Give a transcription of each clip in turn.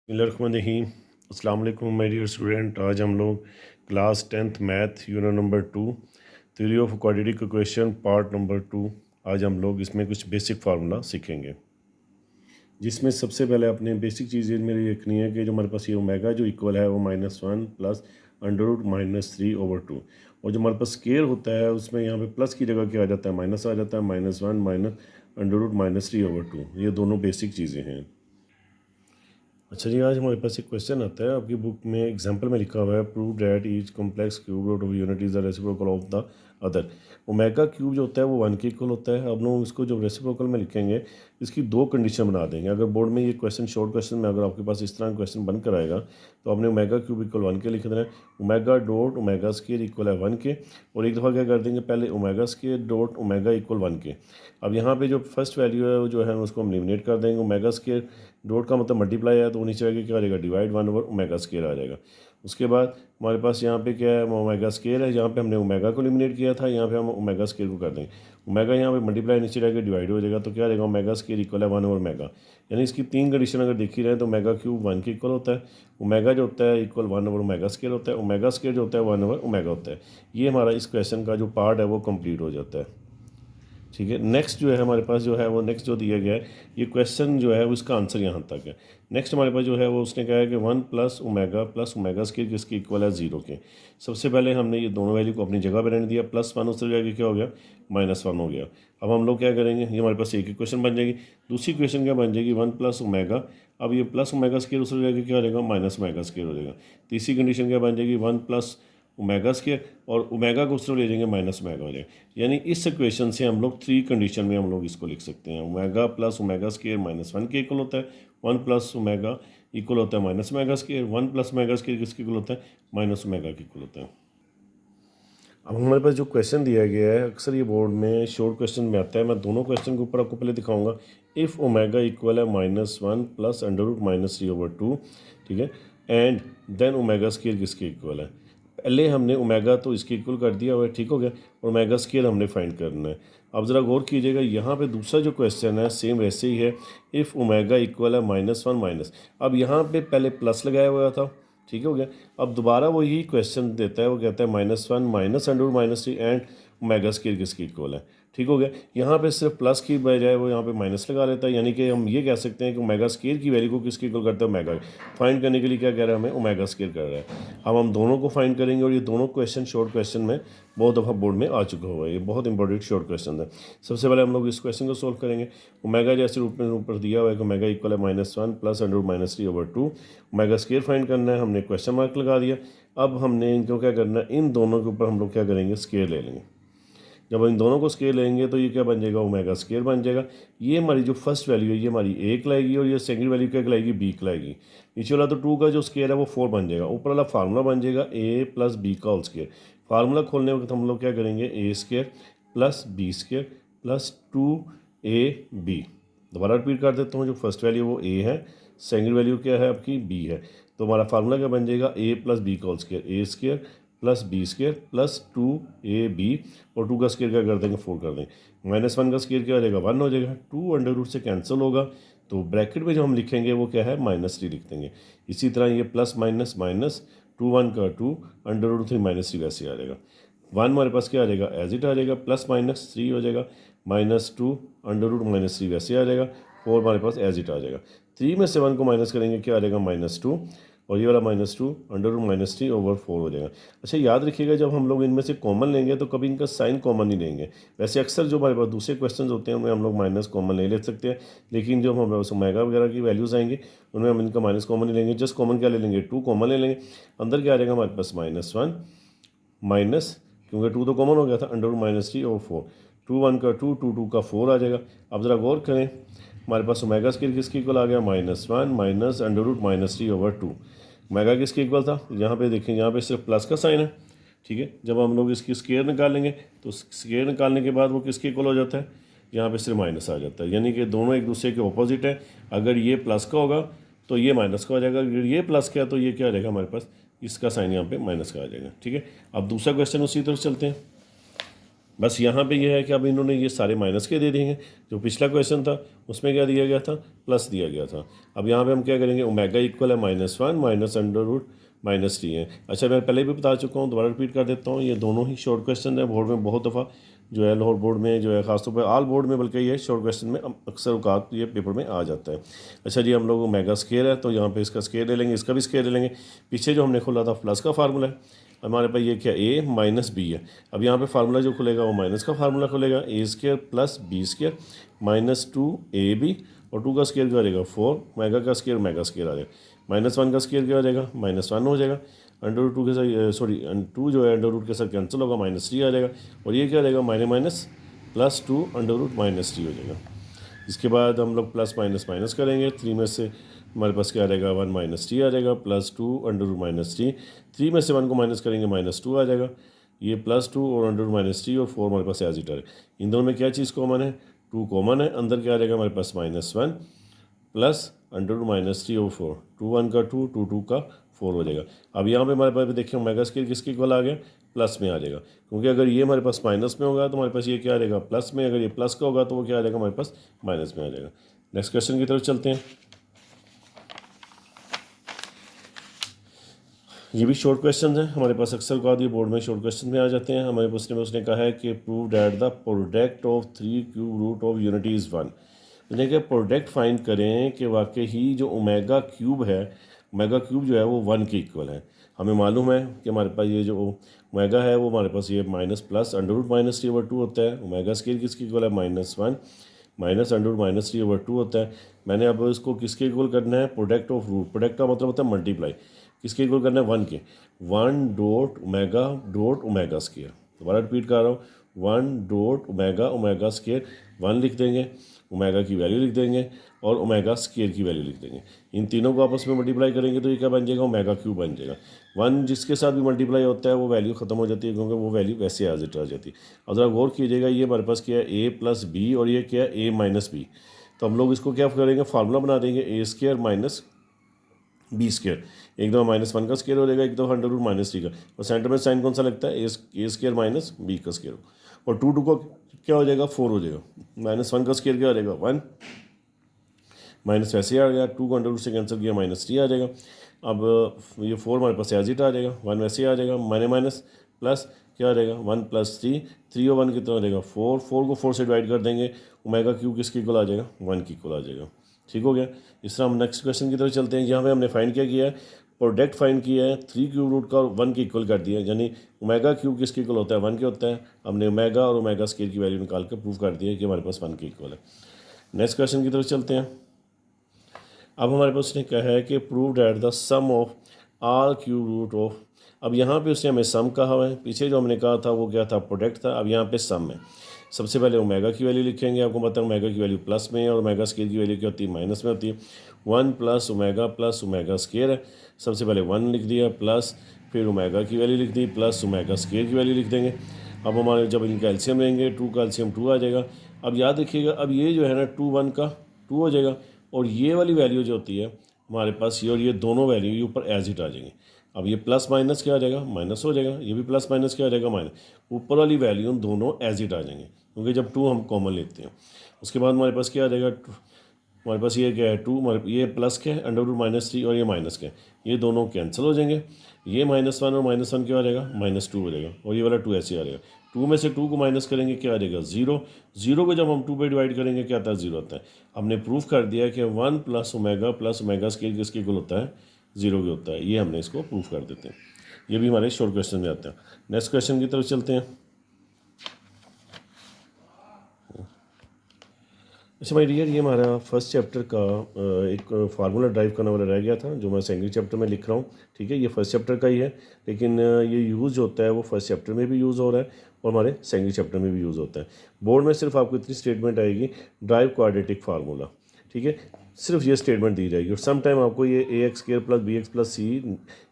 बिस्मिल्लाहिर्रहमानिर्रहीम। अस्सलाम वालेकुम माय डियर स्टूडेंट। आज हम लोग class 10th math unit number 2 theory of quadratic equation part number 2। आज हम लोग इसमें कुछ बेसिक फार्मूला सीखेंगे, जिसमें सबसे पहले अपने बेसिक चीज़ें मेरी लिखनी है कि जो हमारे पास ये ओमेगा जो इक्वल है वो -1 प्लस √-3/2, और जो हमारे पास स्केयर होता है उसमें यहाँ पे प्लस की जगह क्या आ जाता है, माइनस आ जाता है, -1 माइनस √-3/2। ये दोनों बेसिक चीज़ें हैं। अच्छा जी, आज हमारे पास एक क्वेश्चन आता है आपकी बुक में, एग्जांपल में लिखा हुआ है prove that each complex cube root of unit is the reciprocal of the other. Omega cube जो होता है वो 1 के इक्वल होता है। अब लोग इसको जब रेसिप्रोकल में लिखेंगे इसकी दो कंडीशन बना देंगे। अगर बोर्ड में ये क्वेश्चन शॉर्ट क्वेश्चन में अगर आपके पास इस तरह क्वेश्चन बन कर आएगा तो आपने ओमेगा क्यूब इक्वल 1 के लिख देना है, omega dot omega square equal है 1 के, और एक दफ़ा क्या कर देंगे पहले omega square dot omega equal 1 के। अब यहाँ पे जो फर्स्ट वैल्यू है वो जो है उसको हम एलिमिनेट कर देंगे। ओमेगा स्केयर डॉट का मतलब मल्टीप्लाई है तो नीचे आगे क्या आ जाएगा, डिवाइड 1/ओमेगा स्केयर आ जाएगा। उसके बाद हमारे पास यहाँ पे क्या है, ओमेगा स्केयर है, जहाँ पे हमने ओमेगा को एलिमिनेट किया था यहाँ पे हम ओमेगा स्केयर को कर देंगे। ओमेगा यहाँ पे मल्टीप्लाई नीचे जाकर डिवाइड हो जाएगा तो क्या आ जाएगा, ओमेगा स्केयर इक्वल है 1/ओमेगा। यानी इसकी तीन कंडीशन अगर देखी रहे तो ओमेगा क्यूब 1 के इक्वल होता है, ओमेगा जो होता है इक्वल 1/ओमेगा स्केयर होता है, ओमेगा स्केयर जो होता है 1/ओमेगा होता है। ये हमारा इस क्वेश्चन का जो पार्ट है वो कंप्लीट हो जाता है। ठीक है, नेक्स्ट जो है हमारे पास जो है वो नेक्स्ट जो दिया गया है, ये क्वेश्चन जो है उसका आंसर यहाँ तक है। नेक्स्ट हमारे पास जो है वो उसने कहा है कि 1 प्लस ओमेगा स्केयर किसके इक्वल है, 0 के। सबसे पहले हमने ये दोनों वैल्यू को अपनी जगह पर रहने दिया, +1 उससे जाके क्या हो गया, -1 हो गया। अब हम लोग क्या करेंगे, ये हमारे पास एक इक्वेशन बन जाएगी। दूसरी इक्वेशन क्या बन जाएगी, 1 प्लस ओमेगा, अब ये प्लस ओमेगा स्केयर उससे जाके क्या हो जाएगा, माइनस ओमेगा स्केयर हो जाएगा। तीसरी कंडीशन क्या बन जाएगी, 1 प्लस ओमेगा स्केयर, और ओमेगा को उससे ले जाएंगे माइनस ओमेगा हो जाएगा। यानी इस इक्वेशन से हम लोग 3 कंडीशन में हम लोग इसको लिख सकते हैं। ओमेगा प्लस ओमेगा स्केयर -1 के इक्वल होता है, 1 प्लस ओमेगा इक्वल होता है minus omega square, 1 plus omega square किसके इक्वल होता है, माइनस ओमेगा के इक्वल होता है। अब हमारे पास जो क्वेश्चन दिया गया है अक्सर ये बोर्ड में शॉर्ट क्वेश्चन में आता है। मैं दोनों क्वेश्चन के ऊपर आपको पहले दिखाऊंगा। इफ़ ओमेगा इक्वल है -1 प्लस √-3/2, ठीक है, एंड देन ओमेगा स्केयर किसके इक्वल है। पहले हमने ओमेगा तो इसके इक्वल कर दिया हुआ है, ठीक हो गया, और ओमेगा स्केयर हमने फाइंड करना है। अब ज़रा गौर कीजिएगा, यहाँ पे दूसरा जो क्वेश्चन है सेम वैसे ही है, इफ़ ओमेगा इक्वल है -1 माइनस, अब यहाँ पे पहले प्लस लगाया हुआ था, ठीक हो गया। अब दोबारा वही क्वेश्चन देता है, वो कहता है -1 माइनस √-3 एंड ओमेगा स्केयर किसकी इक्वल है, ठीक हो गया। यहाँ पे सिर्फ प्लस की बजाय वो यहाँ पे माइनस लगा लेता है, यानी कि हम ये कह सकते हैं कि ओमेगा स्केयर की वैल्यू को किसके इक्वल करता है, ओमेगा। फाइंड करने के लिए क्या कह रहा है हमें, ओमेगा स्केयर कर रहा है। अब हम दोनों को फाइंड करेंगे, और ये दोनों क्वेश्चन शॉर्ट क्वेश्चन में बहुत दफ़ा बोर्ड में आ चुका हुआ है, ये बहुत इंपॉर्टेंट शॉर्ट क्वेश्चन है। सबसे पहले हम लोग इस क्वेश्चन को सोल्व करेंगे। ओमेगा जैसे रूप में ऊपर दिया हुआ है कि ओमेगा इक्वल है -1 प्लस √-3/2, ओमेगा स्केयर फाइंड करना है, हमने क्वेश्चन मार्क लगा दिया। अब हमने इनको क्या करना है, इन दोनों के ऊपर हम लोग क्या करेंगे, स्केयर ले लेंगे। जब इन दोनों को स्केयर लेंगे तो ये क्या बन जाएगा, ओमेगा स्केयर बन जाएगा। ये हमारी जो फर्स्ट वैल्यू है ये हमारी 1 लाएगी, और ये सेकंड वैल्यू क्या लाएगी, b लाएगी। नीचे वाला तो 2 का जो स्केयर है वो 4 बन जाएगा। ऊपर वाला फार्मूला बन जाएगा a प्लस बी का होल स्केयर। फार्मूला खोलने वक्त हम लोग क्या करेंगे, a square plus b square plus 2ab। दोबारा रिपीट कर देता हूँ, जो फर्स्ट वैल्यू वो a है, सेकंड वैल्यू क्या है आपकी b है। तो हमारा फार्मूला क्या बन जाएगा, a प्लस बी का whole square, a square plus b square plus 2ab, और 2 का स्केयर क्या कर देंगे, 4 कर देंगे। -1 का स्केयर क्या हो जाएगा, 1 हो जाएगा। 2 अंडर रूट से कैंसिल होगा, तो ब्रैकेट में जो हम लिखेंगे वो क्या है, -3 लिख देंगे। इसी तरह ये प्लस माइनस माइनस 2 1 का 2 अंडर रूट 3 -3 वैसे आ जाएगा। 1 हमारे पास क्या आ जाएगा, एज इट आ जाएगा, +-3 हो जाएगा, -2 अंडर रूट -3 वैसे आ जाएगा, 4 हमारे पास एज इट आ जाएगा। 3 में से 1 को माइनस करेंगे क्या आ जाएगा, -2, और ये वाला -2 अंडर रूट -3/4 हो जाएगा। अच्छा याद रखिएगा, जब हम लोग इनमें से कॉमन लेंगे तो कभी इनका साइन कॉमन नहीं लेंगे। वैसे अक्सर जो हमारे पास दूसरे क्वेश्चन होते हैं उनमें हम लोग माइनस कॉमन नहीं ले सकते हैं, लेकिन जो हमारे पास ओमेगा वगैरह की वैल्यूज़ आएंगे उनमें हम इनका माइनस कॉमन नहीं लेंगे। जस्ट कॉमन क्या ले लेंगे, 2 कॉमन ले लेंगे। अंदर क्या आ जाएगा हमारे पास, -1 माइनस, क्योंकि 2 तो कॉमन हो गया था, अंडर रूट -3/4, 2 1 का 2, 2 2 का 4 आ जाएगा। अब ज़रा गौर करें, हमारे पास ओमेगा स्केयर किसके इक्वल आ गया, -1 माइनस अंडर रूट -3/2। ओमेगा किसके इक्वल था, यहाँ पे देखें, यहाँ पे सिर्फ प्लस का साइन है, ठीक है। जब हम लोग इसकी स्केयर निकालेंगे तो स्केयर निकालने के बाद वो किसके इक्वल हो जाता है, यहाँ पे सिर्फ माइनस आ जाता है, यानी कि दोनों एक दूसरे के ऑपोजिट है। अगर ये प्लस का होगा तो ये माइनस का हो जाएगा, अगर ये प्लस का है तो ये क्या आ जाएगा हमारे पास, इसका साइन यहाँ पे माइनस का आ जाएगा, ठीक है। अब दूसरा क्वेश्चन उसी तरफ चलते हैं। बस यहाँ पे ये है कि अब इन्होंने ये सारे माइनस के दे देंगे। जो पिछला क्वेश्चन था उसमें क्या दिया गया था, प्लस दिया गया था। अब यहाँ पे हम क्या करेंगे, ओमेगा इक्वल है -1 माइनस अंडर रूट -3 है। अच्छा मैं पहले भी बता चुका हूँ, दोबारा रिपीट कर देता हूँ, ये दोनों ही शॉर्ट क्वेश्चन है, बोर्ड में बहुत दफ़ा जो है लाहौर बोर्ड में जो है खासतौर पर ऑल बोर्ड में, बल्कि ये शॉर्ट क्वेश्चन में अक्सर औकात ये पेपर में आ जाता है। अच्छा जी, हम लोग ओमेगा स्केयर है तो यहाँ पे इसका स्केयर ले लेंगे, इसका भी स्केयर ले लेंगे। पीछे जो हमने खोला था प्लस का फार्मूला है, हमारे पास ये क्या a माइनस बी है। अब यहाँ पे फार्मूला जो खुलेगा वो माइनस का फार्मूला खुलेगा, a square plus b square -2ab और 2 का स्केयर क्या आ जाएगा 4, ओमेगा का स्केयर ओमेगा स्केयर आ जाएगा, -1 का स्केयर क्या आ जाएगा -1 हो जाएगा, अंडर रूट 2 के साथ सॉरी 2 जो है अंडर रूट के साथ कैंसिल होगा, -3 आ जाएगा और ये क्या आ जाएगा माइनस +2 अंडर रूट -3 हो जाएगा। इसके बाद हम लोग प्लस माइनस माइनस करेंगे, 3 में से हमारे पास क्या आ जाएगा 1 -3 आ जाएगा, +2 अंडर रूट -3, 3 में से 1 को माइनस करेंगे -2 आ जाएगा, ये +2 और अंडर रूट -3 और 4 हमारे पास एज इट है। इन दोनों में क्या चीज़ कॉमन है, 2 कॉमन है, अंदर क्या आ जाएगा हमारे पास -1 प्लस अंडर रूट -3 और 4, 2 1 का 2, 2 2 का 4 हो जाएगा। अब यहाँ पे हमारे पास देखिए ओमेगा स्केयर किसके इक्वल आ गया, प्लस में आ जाएगा, क्योंकि अगर ये हमारे पास माइनस में होगा तो हमारे पास ये क्या आ जाएगा प्लस में, अगर ये प्लस का होगा तो वो क्या आ जाएगा हमारे पास माइनस में आ जाएगा। नेक्स्ट क्वेश्चन की तरफ चलते हैं। ये भी शॉर्ट क्वेश्चन है हमारे पास, अक्सर का ये बोर्ड में शॉर्ट क्वेश्चन में आ जाते हैं। हमारे पास उसने कहा है कि prove that the product of 3 cube root of unity is 1। यानी कि प्रोडक्ट फाइंड करें कि वाकई ही जो ओमेगा क्यूब है, ओमेगा क्यूब जो है वो 1 के इक्वल है। हमें मालूम है कि हमारे पास ये जो ओमेगा है वो हमारे पास ये माइनस प्लस अंडर रूट -3/2 होता है। ओमेगा स्केयर किसके इक्वल है -1 माइनस अंडर रूट -3/2 होता है। मैंने अब इसको किसके इक्वल करना है, प्रोडक्ट ऑफ रूट, प्रोडक्ट का मतलब होता है मल्टीप्लाई, किसके इक्वल करना है 1 के, 1 डॉट ओमेगा स्केयर। दोबारा रिपीट कर रहा हूँ, 1 डॉट ओमेगा स्केयर, 1 लिख देंगे, ओमेगा की वैल्यू लिख देंगे और ओमेगा स्केयर की वैल्यू लिख देंगे। इन तीनों को आपस में मल्टीप्लाई करेंगे तो ये क्या बन जाएगा, ओमेगा क्यूब बन जाएगा। 1 जिसके साथ भी मल्टीप्लाई होता है वो वैल्यू ख़त्म हो जाती है, क्योंकि वो वैल्यू वैसे एज इट आ जाती है। और ज़रा गौर कीजिएगा, ये हमारे पास क्या है a प्लस बी और ये क्या है a माइनस बी। तो हम लोग इसको क्या करेंगे, फार्मूला बना देंगे a square minus b square, एक दफ़ा -1 का स्केयर हो जाएगा, एक दफ़ा अंडर रूट -3 का, और सेंटर में साइन कौन सा लगता है, ए स्केयर माइनस बी का स्केयर, और 2 2 का क्या हो जाएगा 4 हो जाएगा, -1 का स्केयर क्या हो जाएगा 1, माइनस वैसे आ गया, 2 को अंडर रूट से कैंसिल किया -3 आ जाएगा। अब ये 4 हमारे पास एज इट आ जाएगा, 1 वैसे आ जाएगा, माइनस प्लस क्या आ जाएगा 1 + 3, 3 और 1 कितना आ जाएगा 4, 4 को 4 से डिवाइड कर देंगे, ओमेगा क्यूब किसके इक्वल आ जाएगा 1 के इक्वल आ जाएगा। ठीक हो गया। इस तरह हम नेक्स्ट क्वेश्चन की तरफ चलते हैं। यहाँ पे हमने फाइंड क्या किया है, प्रोडक्ट फाइंड किया है, 3 क्यूब रूट का और 1 के इक्वल कर दिया, यानी ओमेगा क्यूब किसके इक्वल होता है 1 के होता है। हमने ओमेगा और ओमेगा स्केयर की वैल्यू निकाल कर प्रूव कर दिया कि हमारे पास 1 के इक्वल है। नेक्स्ट क्वेश्चन की तरफ चलते हैं। अब हमारे पास उसने कहा है कि prove that the sum of all cube root of, अब यहाँ पे उसने हमें सम कहा हुआ है, पीछे जो हमने कहा था वो क्या था प्रोडक्ट था, अब यहाँ पे सम है। सबसे पहले ओमेगा की वैल्यू लिखेंगे, आपको पता है ओमेगा की वैल्यू प्लस में है और ओमेगा स्केयर की वैल्यू क्या होती है माइनस में होती है। 1 प्लस ओमेगा स्केयर है, सबसे पहले 1 लिख दिया, प्लस फिर ओमेगा की वैल्यू लिख दी, प्लस ओमेगा स्केयर की वैल्यू लिख देंगे। अब हमारे जब इनका एलसीएम लेंगे 2 का एलसीएम 2 आ जाएगा। अब याद रखिएगा, अब ये जो है ना 2 1 का 2 हो जाएगा, और ये वाली वैल्यू जो होती है हमारे पास ये और ये दोनों वैल्यू ये ऊपर एज इट आ जाएंगे। अब ये प्लस माइनस क्या आ जाएगा माइनस हो जाएगा, ये भी प्लस माइनस क्या आ जाएगा माइनस, ऊपर वाली वैल्यू दोनों एज इट आ जाएंगे, क्योंकि जब 2 हम कॉमन लेते हैं। उसके बाद हमारे पास क्या आ जाएगा, हमारे पास ये क्या है 2, ये प्लस के है अंडर रूट -3 और ये माइनस के, ये दोनों कैंसिल हो जाएंगे, ये -1 और -1 क्या आ जाएगा -2 हो जाएगा, और ये वाला 2 ऐसे आ जाएगा। 2 में से 2 को माइनस करेंगे क्या आ जाएगा 0, 0 को जब हम 2 पे डिवाइड करेंगे क्या आता है 0 आता है। हमने प्रूफ कर दिया कि 1 प्लस ओमेगा स्केयर किसके इक्वल होता है 0 के होता है, ये हमने इसको प्रूफ कर देते हैं। ये भी हमारे शॉर्ट क्वेश्चन में आता है। नेक्स्ट क्वेश्चन की तरफ चलते हैं। अच्छा माय डियर, ये हमारा फर्स्ट चैप्टर का एक फार्मूला ड्राइव करने वाला रह गया था, जो मैं सेकेंड चैप्टर में लिख रहा हूँ। ठीक है, ये फर्स्ट चैप्टर का ही है, लेकिन ये यूज़ होता है वो फर्स्ट चैप्टर में भी यूज़ हो रहा है और हमारे सेकेंड चैप्टर में भी यूज़ होता है। बोर्ड में सिर्फ आपको इतनी स्टेटमेंट आएगी, ड्राइव क्वाड्रेटिक फार्मूला। ठीक है, सिर्फ ये स्टेटमेंट दी जाएगी, और सम टाइम आपको ये ax² + bx + c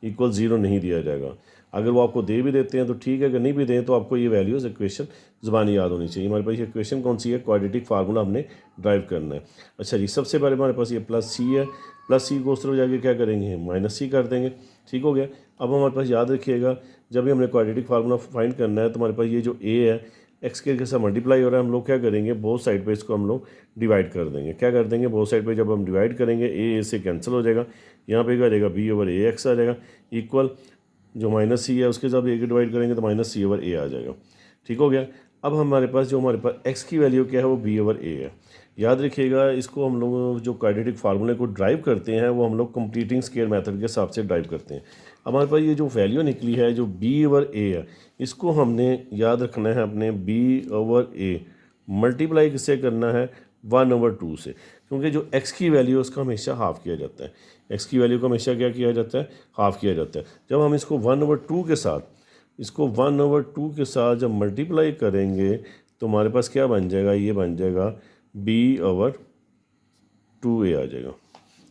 = 0 नहीं दिया जाएगा। अगर वो आपको दे भी देते हैं तो ठीक है, अगर नहीं भी दें तो आपको ये वैल्यूज़ इक्वेशन ज़बानी याद होनी चाहिए। हमारे पास ये इक्वेशन कौन सी है, क्वाड्रेटिक फार्मूला हमने ड्राइव करना है। अच्छा जी, सबसे पहले हमारे पास ये +c है, +c को उस तरफ जाके क्या करेंगे -c कर देंगे। ठीक हो गया। अब हमारे पास याद रखिएगा, जब भी हमने क्वाड्रेटिक फार्मूला फाइंड करना है तो हमारे पास ये जो a है एक्स स्क्वायर के साथ मल्टीप्लाई हो रहा है, हम लोग क्या करेंगे, बोथ साइड पे इसको हम लोग डिवाइड कर देंगे। क्या कर देंगे, बोथ साइड पे जब हम डिवाइड करेंगे ए से कैंसिल हो जाएगा, यहाँ पे क्या आ जाएगा, बी ओवर ए एक्स आ जाएगा, इक्वल जो माइनस सी है उसके साथ ए को डिवाइड करेंगे तो माइनस सी ओवर ए आ जाएगा। ठीक हो गया। अब हमारे पास एक्स की वैल्यू क्या है, वो बी ओवर ए है। याद रखिएगा, इसको हम लोग जो क्वाड्रेटिक फार्मूले को ड्राइव करते हैं वो हम लोग कंप्लीटिंग स्केयर मेथड के हिसाब से ड्राइव करते हैं। हमारे पास ये जो वैल्यू निकली है जो बी ओवर ए है, इसको हमने याद रखना है अपने बी ओवर ए मल्टीप्लाई किससे करना है, 1/2 से, क्योंकि जो एक्स की वैल्यू है उसका हमेशा हाफ़ किया जाता है। एक्स की वैल्यू को हमेशा क्या किया जाता है, हाफ़ किया जाता है। जब हम इसको 1/2 के साथ जब मल्टीप्लाई करेंगे तो हमारे पास क्या बन जाएगा, ये बन जाएगा b/2a आ जाएगा।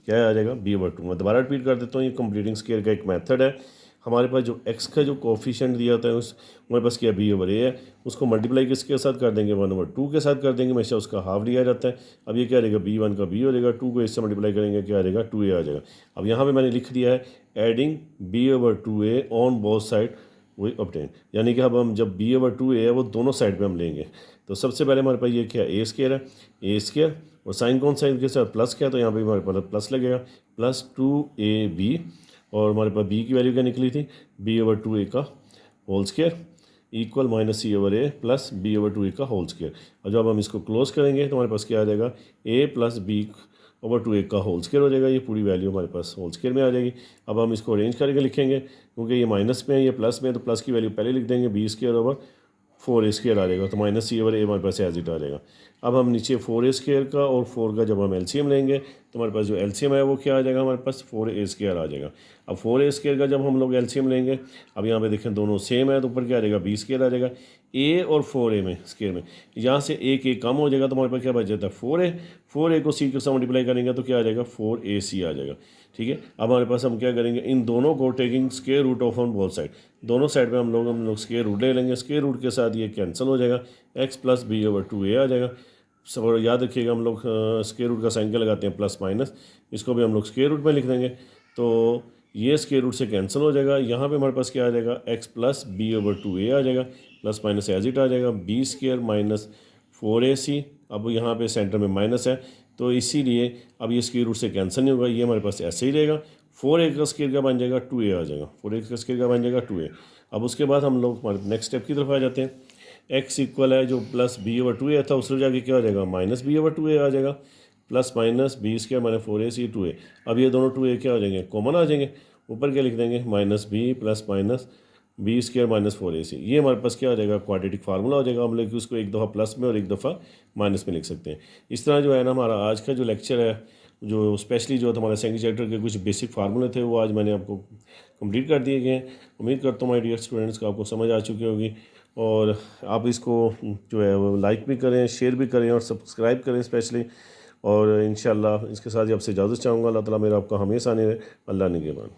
क्या आ जाएगा, b/2। मैं दोबारा रिपीट कर देता हूँ, ये कंप्लीटिंग स्केयर का एक मेथड है। हमारे पास जो x का जो कोफिशिएंट दिया होता है उस हमारे पास क्या b/a है, उसको मल्टीप्लाई किसके साथ कर देंगे, 1/2 के साथ कर देंगे, हमेशा उसका हाफ लिया जाता है। अब ये क्या रहेगा, b1 का b हो जाएगा, 2 को इससे मल्टीप्लाई करेंगे क्या आ जाएगा, 2a आ जाएगा। अब यहाँ पे मैंने लिख दिया है adding b/2a on both side वही ऑब्टेन, यानी कि अब हम जब b/2a है वो दोनों साइड पे हम लेंगे। तो सबसे पहले हमारे पास ये क्या है, ए स्केयर है, ए स्केयर और साइन कौन सा इनके साथ प्लस क्या, तो यहाँ पे हमारे पास प्लस लगेगा, +2ab और हमारे पास b की वैल्यू क्या निकली थी, b/2a का whole square equal -c/a plus b/2a का होल स्केयर। और जब हम इसको क्लोज करेंगे तो हमारे पास क्या आ जाएगा, a + b/2a का होल स्केयर हो जाएगा। ये पूरी वैल्यू हमारे पास होल स्केयर में आ जाएगी। अब हम इसको अरेंज करके लिखेंगे, क्योंकि ये माइनस में है ये प्लस में है, तो प्लस की वैल्यू पहले लिख देंगे, b² / 4a² आ जाएगा, तो -c/a हमारे पास एज इट आ जाएगा। अब हम नीचे 4a² का और 4 का जब हम एलसीएम लेंगे तो हमारे पास जो एलसीएम है वो क्या आ जाएगा, हमारे पास 4a² आ जाएगा। अब 4a² का जब हम लोग एलसीएम लेंगे, अब यहाँ पे देखें दोनों सेम है तो ऊपर क्या आ जाएगा, b² आ जाएगा। a और 4a में स्केयर में यहाँ से एक कम हो जाएगा तो हमारे पास क्या बच जाता है, 4a को c के साथ मल्टीप्लाई करेंगे तो क्या आ जाएगा, 4ac आ जाएगा। ठीक है। अब हमारे पास हम क्या करेंगे, इन दोनों को taking square root of on both side, दोनों साइड पे हम लोग स्केयर रूट ले लेंगे। स्केयर रूट के साथ ये कैंसिल हो जाएगा, x + b/2a आ जाएगा। सब याद रखिएगा, हम लोग स्केयर रूट का साइन क्या लगाते हैं, प्लस माइनस, इसको भी हम लोग स्केयर रूट में लिख देंगे तो ये स्केयर रूट से कैंसिल हो जाएगा। यहाँ पे हमारे पास क्या आ जाएगा, x + b/2a आ जाएगा, प्लस माइनस एज इट आ जाएगा, b² - 4ac। अब यहाँ पे सेंटर में माइनस है तो इसीलिए अब ये स्केयर रूट से कैंसिल नहीं होगा, ये हमारे पास ऐसे ही रहेगा। 4a का स्केयर का बन जाएगा 2a आ जाएगा, 4a का स्केयर का बन जाएगा 2a। अब उसके बाद हम लोग हमारे नेक्स्ट स्टेप की तरफ आ जाते हैं। x इक्वल है जो प्लस b/2a था उससे जाके क्या हो जाएगा, -b/2a आ जाएगा, plus minus b² - 4ac 2a। अब ये दोनों 2a क्या हो जाएंगे, कॉमन आ जाएंगे। ऊपर क्या लिख देंगे, -b plus minus b² - 4ac। ये हमारे पास क्या हो जाएगा, क्वाड्रेटिक फार्मूला हो जाएगा। हम लोग उसको एक दफ़ा प्लस में और एक दफ़ा माइनस में लिख सकते हैं। इस तरह जो है ना, हमारा आज का जो लेक्चर है, जो स्पेशली जो हमारे सेकंड चैप्टर के कुछ बेसिक फार्मूले थे वो आज मैंने आपको कंप्लीट कर दिए गए हैं। उम्मीद करता हूँ माय डियर स्टूडेंट्स को आपको समझ आ चुकी होगी, और आप इसको जो है वो लाइक भी करें, शेयर भी करें और सब्सक्राइब करें स्पेशली। और इंशाल्लाह इसके साथ ही आपसे इजाज़त चाहूँगा। अल्लाह ताला मेरा आपका हमेशा ने अल्लाह निगहबान।